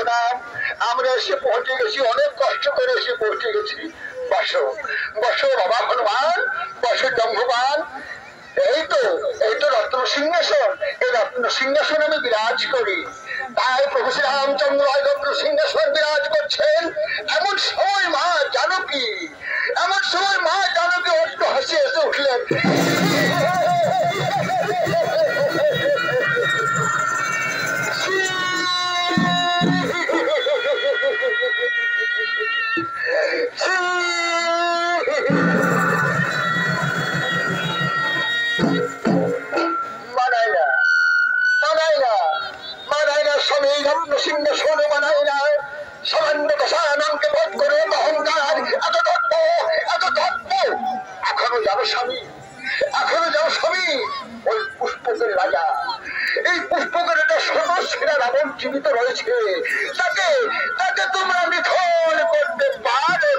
না, আমরা এসে পৌঁছে গেছি, অনেক কষ্ট করে এসে পৌঁছে গেছি। বসো বসো বাবা হনুমান, বসো জম্ভুবান। এই তো রত্ন সিংহাসন, এই রত্ন সিংহাসন আমি বিরাজ করি। তাই প্রভু শ্রী রামচন্দ্র রত্ন সিংহাসন বিরাজ করছেন। এমন সময় মা জানকী অট্ট হাসি এসে উঠলেন। স্বামী রত্ন সিংহাসন মানায় না, সামান্য দশাননকে বধ করে অহংকার, এত দর্প। এখনো যাবে স্বামী, ওই পুষ্পকের রাজা, এই পুষ্পকের একটা সদস্যরা রাবণ জীবিত রয়েছে, তাকে তোমরা নিধন করতে পারো।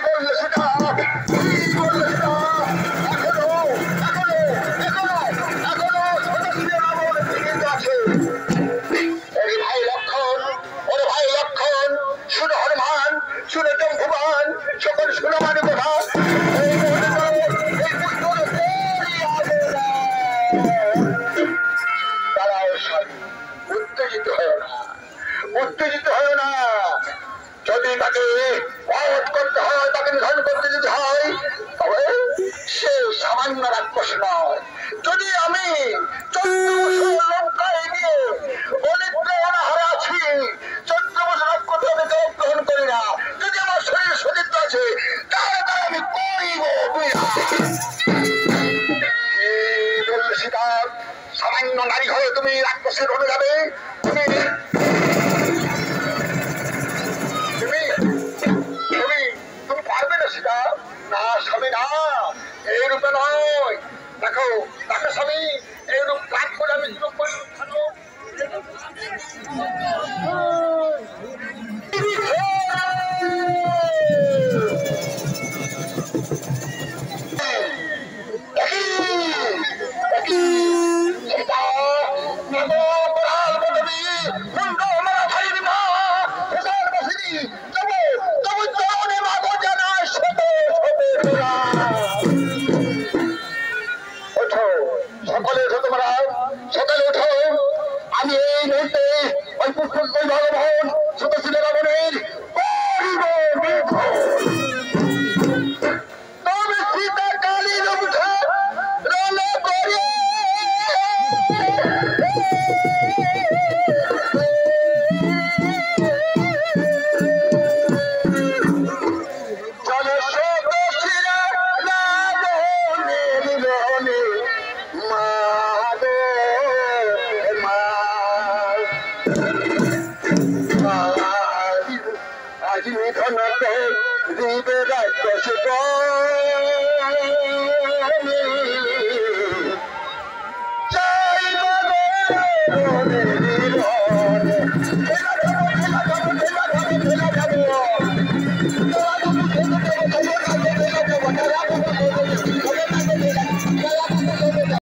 বললে সেটা শুনে হনুমান, শুনে জম্ভুবান, সকল শুনে মানে কথা। উত্তেজিত হয় না, যদি তাকে বধ করতে হয়, তাকে নিধন করতে যদি হয়, তবে সে সামান্য রাক্ষস নয়। যদি আমি 14 বছর লঙ্কায় গিয়ে অনিদ্রাহারা আছি, 14 বছর অক্ষত আমি গ্রহণ করি না, যদি আমার শরীর সতীর্থ আছে, তাহলে আমি করিব বললে সীতা, সামান্য নারী হয়ে তুমি রাক্ষসের রণে যাবে? তুমি পারবে না সীতা? না স্বামী, না, এই রূপে নয়। দেখো স্বামী, এই রূপ কাজ করে আমি সকালে ওঠো। আমি এই মুহূর্তে ওই পুষ্পক ভগবান সদস্য রাবণের তবে সীতা কালী উঠে রণ করে জীবন দিবে রাক্ষস